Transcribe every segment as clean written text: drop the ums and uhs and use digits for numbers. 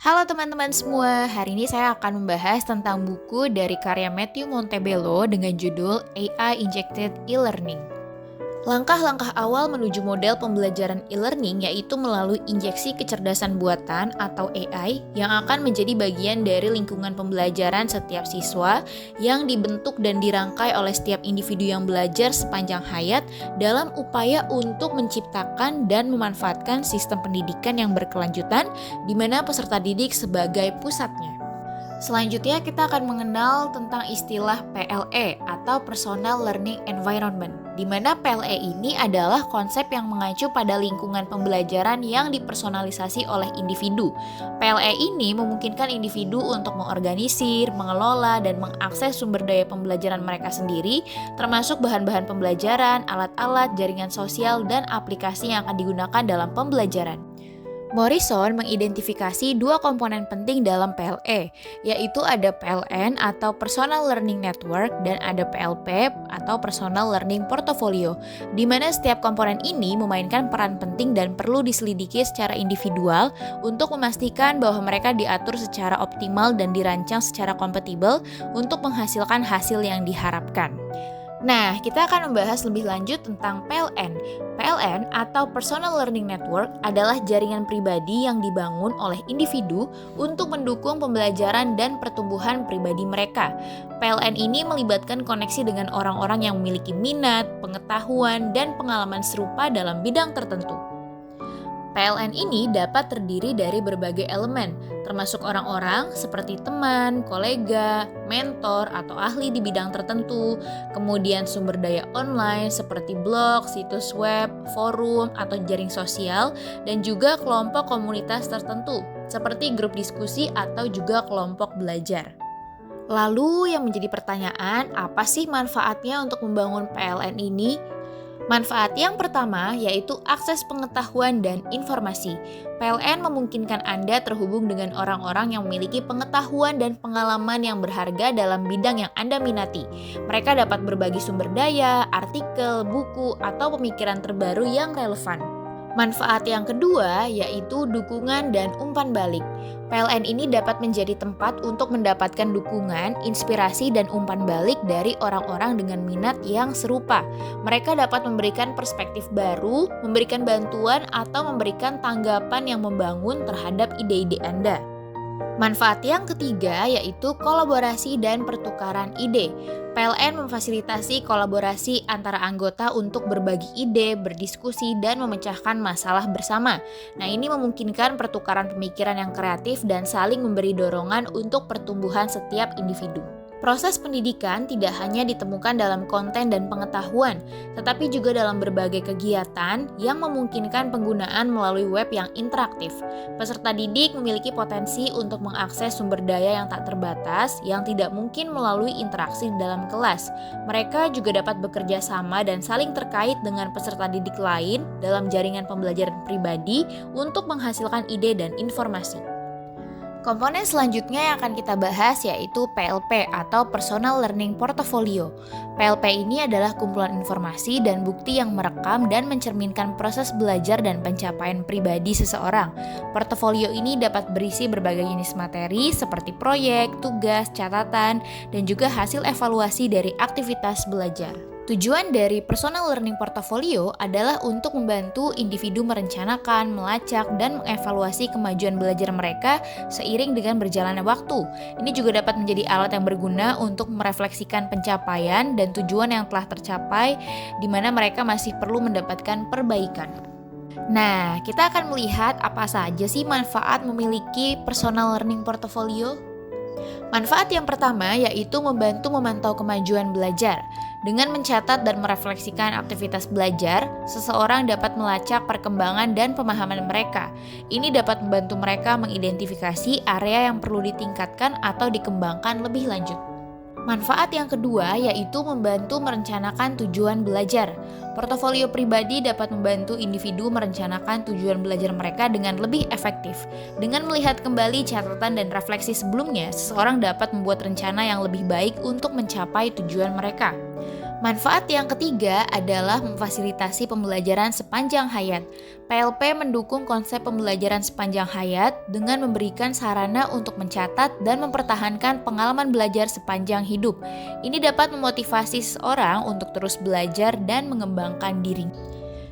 Halo teman-teman semua, hari ini saya akan membahas tentang buku dari karya Matthew Montebello dengan judul AI Injected E-Learning. Langkah-langkah awal menuju model pembelajaran e-learning yaitu melalui injeksi kecerdasan buatan atau AI yang akan menjadi bagian dari lingkungan pembelajaran setiap siswa yang dibentuk dan dirangkai oleh setiap individu yang belajar sepanjang hayat dalam upaya untuk menciptakan dan memanfaatkan sistem pendidikan yang berkelanjutan di mana peserta didik sebagai pusatnya. Selanjutnya kita akan mengenal tentang istilah PLE atau Personal Learning Environment, di mana PLE ini adalah konsep yang mengacu pada lingkungan pembelajaran yang dipersonalisasi oleh individu. PLE ini memungkinkan individu untuk mengorganisir, mengelola, dan mengakses sumber daya pembelajaran mereka sendiri, termasuk bahan-bahan pembelajaran, alat-alat, jaringan sosial, dan aplikasi yang akan digunakan dalam pembelajaran. Morrison mengidentifikasi dua komponen penting dalam PLE, yaitu ada PLN atau Personal Learning Network dan ada PLP atau Personal Learning Portfolio, di mana setiap komponen ini memainkan peran penting dan perlu diselidiki secara individual untuk memastikan bahwa mereka diatur secara optimal dan dirancang secara kompatibel untuk menghasilkan hasil yang diharapkan. Nah, kita akan membahas lebih lanjut tentang PLN. PLN atau Personal Learning Network adalah jaringan pribadi yang dibangun oleh individu untuk mendukung pembelajaran dan pertumbuhan pribadi mereka. PLN ini melibatkan koneksi dengan orang-orang yang memiliki minat, pengetahuan, dan pengalaman serupa dalam bidang tertentu. PLN ini dapat terdiri dari berbagai elemen, termasuk orang-orang seperti teman, kolega, mentor, atau ahli di bidang tertentu, kemudian sumber daya online seperti blog, situs web, forum, atau jaring sosial, dan juga kelompok komunitas tertentu, seperti grup diskusi atau juga kelompok belajar. Lalu yang menjadi pertanyaan, apa sih manfaatnya untuk membangun PLN ini? Manfaat yang pertama yaitu akses pengetahuan dan informasi. PLN memungkinkan Anda terhubung dengan orang-orang yang memiliki pengetahuan dan pengalaman yang berharga dalam bidang yang Anda minati. Mereka dapat berbagi sumber daya, artikel, buku, atau pemikiran terbaru yang relevan. Manfaat yang kedua yaitu dukungan dan umpan balik. PLN ini dapat menjadi tempat untuk mendapatkan dukungan, inspirasi, dan umpan balik dari orang-orang dengan minat yang serupa. Mereka dapat memberikan perspektif baru, memberikan bantuan, atau memberikan tanggapan yang membangun terhadap ide-ide Anda. Manfaat yang ketiga yaitu kolaborasi dan pertukaran ide. PLN memfasilitasi kolaborasi antara anggota untuk berbagi ide, berdiskusi, dan memecahkan masalah bersama. Nah, ini memungkinkan pertukaran pemikiran yang kreatif dan saling memberi dorongan untuk pertumbuhan setiap individu. Proses pendidikan tidak hanya ditemukan dalam konten dan pengetahuan, tetapi juga dalam berbagai kegiatan yang memungkinkan penggunaan melalui web yang interaktif. Peserta didik memiliki potensi untuk mengakses sumber daya yang tak terbatas yang tidak mungkin melalui interaksi dalam kelas. Mereka juga dapat bekerja sama dan saling terkait dengan peserta didik lain dalam jaringan pembelajaran pribadi untuk menghasilkan ide dan informasi. Komponen selanjutnya yang akan kita bahas yaitu PLP atau Personal Learning Portfolio. PLP ini adalah kumpulan informasi dan bukti yang merekam dan mencerminkan proses belajar dan pencapaian pribadi seseorang. Portofolio ini dapat berisi berbagai jenis materi seperti proyek, tugas, catatan, dan juga hasil evaluasi dari aktivitas belajar. Tujuan dari Personal Learning Portfolio adalah untuk membantu individu merencanakan, melacak, dan mengevaluasi kemajuan belajar mereka seiring dengan berjalannya waktu. Ini juga dapat menjadi alat yang berguna untuk merefleksikan pencapaian dan tujuan yang telah tercapai, di mana mereka masih perlu mendapatkan perbaikan. Nah, kita akan melihat apa saja sih manfaat memiliki Personal Learning Portfolio. Manfaat yang pertama yaitu membantu memantau kemajuan belajar. Dengan mencatat dan merefleksikan aktivitas belajar, seseorang dapat melacak perkembangan dan pemahaman mereka. Ini dapat membantu mereka mengidentifikasi area yang perlu ditingkatkan atau dikembangkan lebih lanjut. Manfaat yang kedua yaitu membantu merencanakan tujuan belajar. Portofolio pribadi dapat membantu individu merencanakan tujuan belajar mereka dengan lebih efektif. Dengan melihat kembali catatan dan refleksi sebelumnya, seseorang dapat membuat rencana yang lebih baik untuk mencapai tujuan mereka. Manfaat yang ketiga adalah memfasilitasi pembelajaran sepanjang hayat. PLP mendukung konsep pembelajaran sepanjang hayat dengan memberikan sarana untuk mencatat dan mempertahankan pengalaman belajar sepanjang hidup. Ini dapat memotivasi seseorang untuk terus belajar dan mengembangkan diri.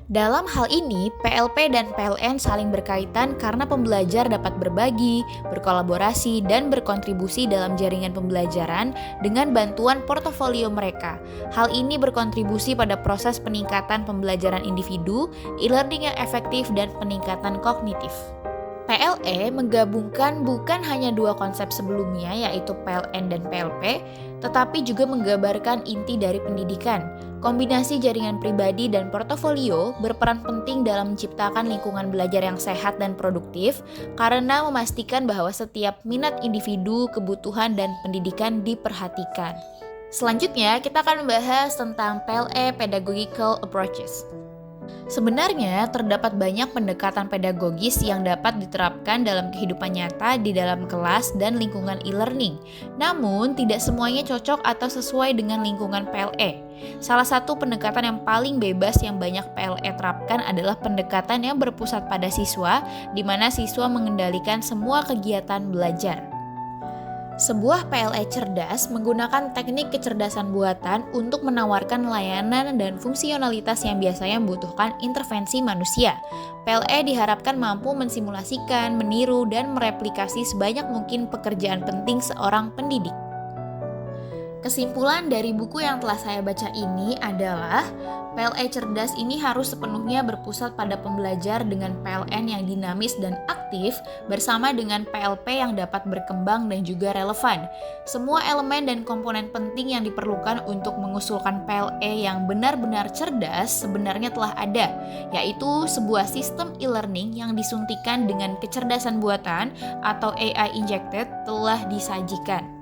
Dalam hal ini, PLP dan PLN saling berkaitan karena pembelajar dapat berbagi, berkolaborasi, dan berkontribusi dalam jaringan pembelajaran dengan bantuan portofolio mereka. Hal ini berkontribusi pada proses peningkatan pembelajaran individu, e-learning yang efektif, dan peningkatan kognitif. PLE menggabungkan bukan hanya dua konsep sebelumnya yaitu PLN dan PLP, tetapi juga menggambarkan inti dari pendidikan. Kombinasi jaringan pribadi dan portofolio berperan penting dalam menciptakan lingkungan belajar yang sehat dan produktif karena memastikan bahwa setiap minat individu, kebutuhan, dan pendidikan diperhatikan. Selanjutnya, kita akan membahas tentang PLE Pedagogical Approaches. Sebenarnya, terdapat banyak pendekatan pedagogis yang dapat diterapkan dalam kehidupan nyata di dalam kelas dan lingkungan e-learning. Namun, tidak semuanya cocok atau sesuai dengan lingkungan PLE. Salah satu pendekatan yang paling bebas yang banyak PLE terapkan adalah pendekatan yang berpusat pada siswa, di mana siswa mengendalikan semua kegiatan belajar. Sebuah PLE cerdas menggunakan teknik kecerdasan buatan untuk menawarkan layanan dan fungsionalitas yang biasanya membutuhkan intervensi manusia. PLE diharapkan mampu mensimulasikan, meniru, dan mereplikasi sebanyak mungkin pekerjaan penting seorang pendidik. Kesimpulan dari buku yang telah saya baca ini adalah PLE cerdas ini harus sepenuhnya berpusat pada pembelajar dengan PLN yang dinamis dan aktif bersama dengan PLP yang dapat berkembang dan juga relevan. Semua elemen dan komponen penting yang diperlukan untuk mengusulkan PLE yang benar-benar cerdas sebenarnya telah ada, yaitu sebuah sistem e-learning yang disuntikan dengan kecerdasan buatan atau AI injected telah disajikan.